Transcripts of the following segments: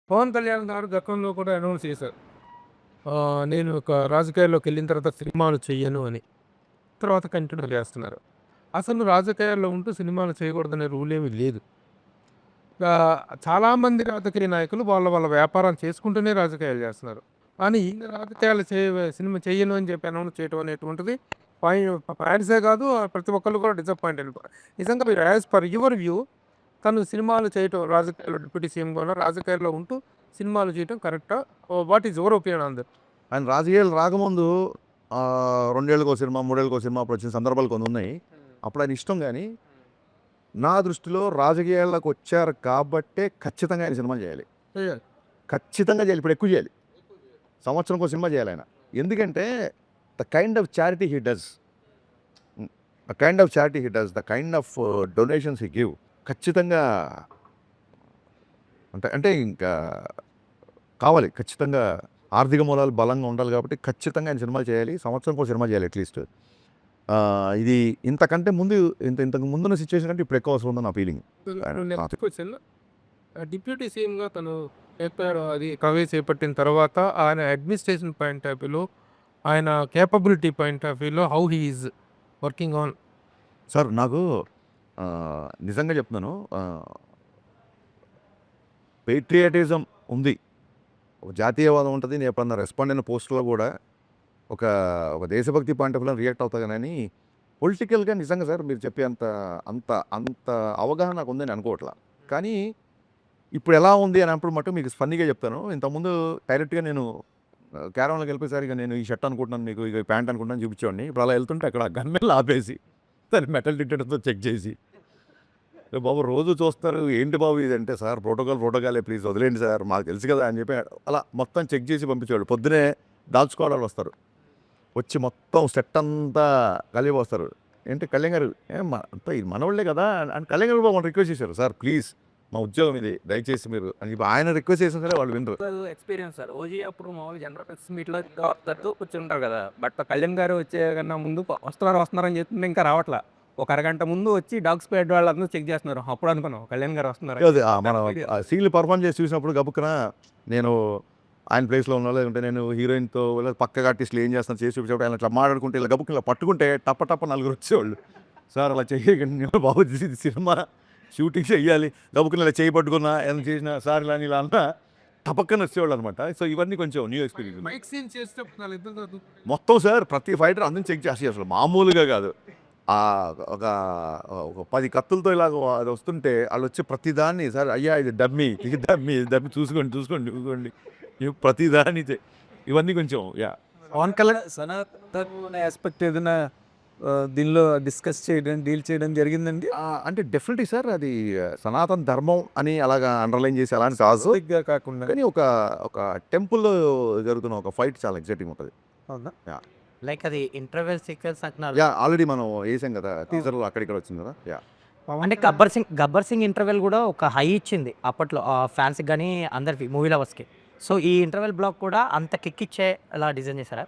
పవన్ కళ్యాణ్ గారు గతంలో కూడా అనౌన్స్ చేశారు. నేను ఒక రాజకీయాల్లోకెళ్ళిన తర్వాత సినిమాలు చెయ్యను అని. తర్వాత కంటిన్యూ చేస్తున్నారు. అసలు రాజకీయాల్లో ఉంటూ సినిమాలు చేయకూడదనే రూల్ ఏమీ లేదు. చాలామంది రాజకీయ నాయకులు వాళ్ళ వ్యాపారాలు చేసుకుంటూనే రాజకీయాలు చేస్తున్నారు. కానీ ఈయన రాజకీయాలు సినిమా చెయ్యను అని చెప్పి అనౌన్స్ చేయడం అనేటువంటిది ఫ్యాన్సే కాదు, ప్రతి ఒక్కళ్ళు కూడా డిసప్పాయింట్ అయిపోయారు. నిజంగా మీరు యాజ్ పర్ యువర్ వ్యూ తను సినిమాలు చేయటం రాజకీయాల్లో డిప్యూటీ సీఎంగా ఉన్న రాజకీయాల్లో ఉంటూ సినిమాలు చేయటం కరెక్టా? What is your opinion on that? ఆయన రాజకీయాలు రాకముందు 2 ఏళ్ళకో సినిమా, 3 ఏళ్ళకో సినిమా అప్పుడు వచ్చిన సందర్భాలు కొన్ని ఉన్నాయి. అప్పుడు ఆయన ఇష్టం. కానీ నా దృష్టిలో రాజకీయాల్లోకి వచ్చారు కాబట్టే ఖచ్చితంగా ఆయన సినిమాలు చేయాలి. ఖచ్చితంగా చేయాలి. ఇప్పుడు ఎక్కువ చేయాలి. సంవత్సరంకో సినిమా చేయాలి ఆయన. ఎందుకంటే the kind of charity he does, the kind of donations he give ఖచ్చితంగా అంటే ఇంకా కావాలి. ఖచ్చితంగా ఆర్థిక మూలాలు బలంగా ఉండాలి కాబట్టి ఖచ్చితంగా ఆయన సినిమాలు చేయాలి. సంవత్సరంకో సినిమా చేయాలి అట్లీస్ట్. ఇది ఇంతకంటే ముందు ఇంతకు ముందున్న సిచ్యువేషన్ కంటే ఇప్పుడు ఎక్కువ అవసరం ఉందని నా ఫీలింగ్. నెక్స్ట్ క్వశ్చన్, డిప్యూటీ సీఎంగా తను చెప్పారు, అది కవే చేపట్టిన తర్వాత ఆయన అడ్మినిస్ట్రేషన్ పాయింట్ ఆఫ్ వ్యూలో, ఆయన కేపబిలిటీ పాయింట్ ఆఫ్ వ్యూలో how he is working on? Sir నాకు నిజంగా చెప్తున్నాను, పేట్రియాటిజం ఉంది, ఒక జాతీయవాదం ఉంటుంది. నేను ఎప్పుడన్నా రెస్పాండ్ అయిన పోస్టులో కూడా ఒక దేశభక్తి పాయింట్ ఆఫ్ వ్యూలో రియాక్ట్ అవుతా. కానీ పొలిటికల్గా నిజంగా సార్ మీరు చెప్పే అంత అంత అంత అవగాహన నాకు ఉందని అనుకోవట్లా. కానీ ఇప్పుడు ఎలా ఉంది అని అప్పుడు మటు మీకు ఫన్నీగా చెప్తాను. ఇంతకుముందు డైరెక్ట్గా నేను క్యారవాన్లోకి వెళ్ళిపోయేసరికి నేను ఈ షర్ట్ అనుకుంటున్నాను, మీకు ఇక ప్యాంట్ అనుకుంటున్నాను చూపించేవాడిని. ఇప్పుడు అలా వెళ్తుంటే అక్కడ గన్మెన్లు ఆపేసి దాన్ని మెటల్ డిటెక్టర్తో చెక్ చేసి, బాబు రోజు చూస్తారు ఏంటి బాబు ఇదంటే, సార్ ప్రోటోకాలే ప్లీజ్ వదిలేండి సార్ మాకు తెలుసు కదా అని చెప్పి అలా మొత్తం చెక్ చేసి పంపించేవాడు. పొద్దునే దాల్చుకోవడాలు వస్తారు, వచ్చి మొత్తం సెట్ అంతా కలిపి వస్తారు. ఏంటి కళ్యాణ్ గారు అంతా ఇది మనవాళ్ళే కదా అని కళ్యాణ్ గారు బాబు రిక్వెస్ట్ చేశారు, సార్ ప్లీజ్ మా ఉద్యోగం ఇది దయచేసి మీరు అని చెప్పి ఆయన రిక్వెస్ట్ చేసిన సరే వాళ్ళు వినరు. Experience sir. ఓజీ అప్పుడు మామూలు జనరల్ ప్రెస్ మీట్లో కూర్చుంటారు కదా, బట్ కళ్యాణ్ గారు వచ్చే కన్నా ముందు వస్తున్నారని చెప్తుంటే ఇంకా రావట్లా. ఒక అరగంట ముందు వచ్చి డాగ్ స్క్వాడ్ వాళ్ళందరూ చెక్ చేస్తున్నారు. అప్పుడు అనుకున్నాం కళ్యాణ్ గారు వస్తున్నారు. అదే మనం సీన్లు పర్ఫామ్ చేసి చూసినప్పుడు గబుక్కున నేను ఆయన ప్లేస్లో ఉన్నా, లేదంటే నేను హీరోయిన్తో పక్కగా ఆర్టిస్టులు ఏం చేస్తాను చేసి చూపించేప్పుడు ఆయన ఇట్లా మాట్లాడుకుంటే ఇలా గబుక్కుని ఇలా పట్టుకుంటే టప్ప నలుగురు వచ్చేవాళ్ళు. సార్ అలా చేయకండి బాబు, సినిమా షూటింగ్ చెయ్యాలి, గబుక్కుని ఇలా చేయి పట్టుకున్నా ఏమైనా చేసినా సార్ ఇలా అన్నా టపక్కన వచ్చేవాళ్ళు అనమాట. సో ఇవన్నీ కొంచెం న్యూ ఎక్స్పీరియన్స్. మొత్తం సార్ ప్రతి ఫైటర్ అందరిని చెక్ చేసి అసలు మామూలుగా కాదు. ఒక 10 కత్తులతో ఇలాగ అది వస్తుంటే వాళ్ళు వచ్చి ప్రతిదాన్ని, సార్ అయ్యా ఇది డమ్మీ చూసుకోండి ప్రతిదాన్ని ఇవన్నీ కొంచెం పవన్ కళ్యాణ్ సనాతన ఆస్పెక్ట్ ఏదైనా దీనిలో డిస్కస్ చేయడం, డీల్ చేయడం జరిగిందండి? అంటే డెఫినెట్లీ సార్ అది సనాతన ధర్మం అని అలాగా అండర్లైన్ చేసి అలాంటి కాదు కాకుండా, కానీ ఒక టెంపుల్లో జరుగుతున్న ఒక ఫైట్ చాలా ఎగ్జైటింగ్ ఉంటుంది. అవునా? లైక్ అది ఇంటర్వెల్ సీక్వెన్స్ అంటున్నారు. ఆల్రెడీ మనం వేసాం కదా టీజర్లో, అక్కడిక్కడ వచ్చింది కదా. అంటే గబ్బర్ సింగ్ ఇంటర్వెల్ కూడా ఒక హై ఇచ్చింది అప్పట్లో ఫ్యాన్స్కి కానీ అందరికి, మూవీ లవర్స్కి. సో ఈ ఇంటర్వెల్ బ్లాక్ కూడా అంత కిక్ ఇచ్చే అలా డిజైన్ చేశారా?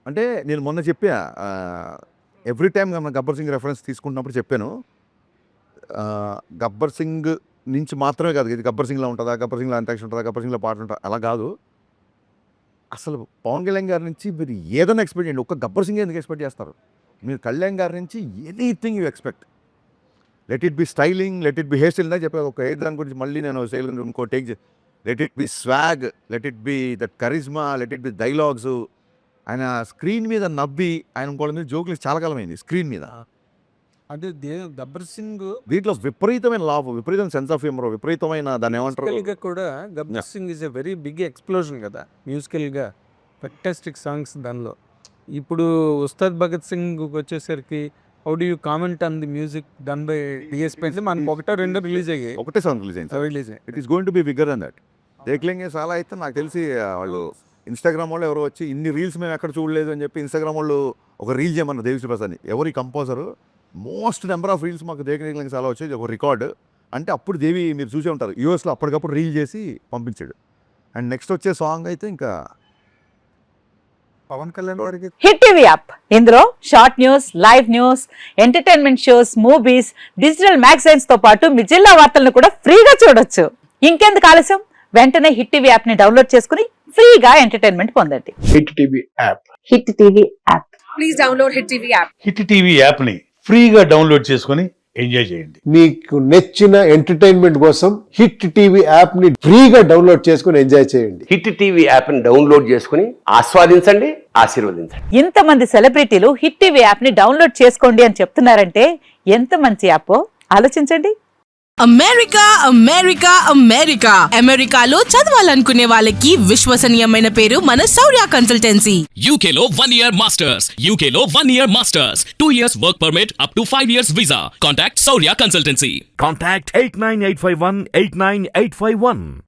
అంటే నేను మొన్న చెప్పా, ఎవ్రీ టైం మనం గబ్బర్ సింగ్ రెఫరెన్స్ తీసుకుంటున్నప్పుడు చెప్పాను, గబ్బర్ సింగ్ నుంచి మాత్రమే కాదు, ఇది గబ్బర్ సింగ్లో ఉంటుందా, గబ్బర్ సింగ్లో అంతాక్షరి ఉంటుందా, గబ్బర్ సింగ్లో పాట ఉంటుందా, అలా కాదు. అసలు పవన్ కళ్యాణ్ గారి నుంచి మీరు ఏదైనా ఎక్స్పెక్ట్ చేయండి. ఒక్క గబ్బర్ సింగ్ ఎందుకు ఎక్స్పెక్ట్ చేస్తారు మీరు? కళ్యాణ్ గారి నుంచి anything you expect. Let it be styling, let it be hair style. చెప్పాను ఒక ఏ దాని గురించి మళ్ళీ నేను స్టైల్ ఇంకో take. Let it be swag, let it be that charisma, let it be dialogues. ఆయన స్క్రీన్ మీద నవ్వి ఆయన ఇంకోళ్ళ మీద జోకులు చాలా కాలమైంది స్క్రీన్ మీద. అంటే గబ్బర్ సింగ్ దీంట్లో విపరీతమైన లాభం, విపరీతమైన సెన్స్ ఆఫ్ హ్యూమర్, విపరీతమైన దాన్ని ఏమంటారు కూడా. Gabbar Singh is a very big explosion కదా మ్యూజికల్గా, ఫెంటాస్టిక్ సాంగ్స్ దానిలో. ఇప్పుడు ఉస్తాద్ భగత్ సింగ్ వచ్చేసరికి how do you comment on the music done by DSP? మనకు 1-2 రిలీజ్ అయ్యాయి. ఒకటే సాంగ్ రిలీజ్ అయ్యి. It is going to be bigger than that. దేఖ్లేంగే చాలా అయితే నాకు తెలిసి వాళ్ళు ఇన్స్టాగ్రామ్ వాళ్ళు ఎవరో వచ్చి ఇన్ని రీల్స్ మేము ఎక్కడ చూడలేదు అని చెప్పి ఇన్స్టాగ్రామ్ వాళ్ళు ఒక రీల్ చేయమన్నారు దేవిశ్రీ ప్రసాద్ని. ఎవరి composer most number of reels మాకు దేఖ్లేంగే చాలా వచ్చేది ఒక రికార్డ్. అంటే అప్పుడు దేవి మీరు చూసే ఉంటారు, యూఎస్లో అప్పటికప్పుడు రీల్ చేసి పంపించాడు. అండ్ నెక్స్ట్ వచ్చే సాంగ్ అయితే ఇంకా పవన్ కళ్యాణ్ గారికి హిట్ టీవీ యాప్. ఇందులో short news, live news, entertainment shows, movies, digital magazines తో పాటు మీ జిల్లా వార్తలను కూడా ఫ్రీగా చూడొచ్చు. ఇంకెందుకు ఆలస్యం, వెంటనే హిట్ టీవీ యాప్ ని డౌన్లోడ్ చేసుకుని ఫ్రీగా ఎంటర్టైన్మెంట్ పొందండి. Hit TV app. Hit TV app. Please download Hit TV app. Hit TV యాప్ని ఫ్రీగా డౌన్లోడ్ చేసుకొని ఎంజాయ్ చేయండి. మీకు నచ్చిన ఎంటర్టైన్మెంట్ కోసం హిట్ టీవీ యాప్ ని ఫ్రీగా డౌన్లోడ్ చేసుకుని ఎంజాయ్ చేయండి. హిట్ టీవీ యాప్ని డౌన్లోడ్ చేసుకుని ఆస్వాదించండి, ఆశీర్వదించండి. ఇంతమంది సెలబ్రిటీలు హిట్ టీవీ యాప్ ని డౌన్లోడ్ చేసుకోండి అని చెప్తున్నారంటే ఎంత మంచి యాప్ ఆలోచించండి. అమెరికా అమెరికా అమెరికా అమెరికాలో చదవాలనుకునే వాళ్ళకి విశ్వసనీయమైన పేరు మన శౌర్య కన్సల్టెన్సీ. UK లో 1 year masters. UK లో 1 year masters. 2 years work permit up to 5 years visa. Contact Saurya Consultancy. Contact 89851 89851.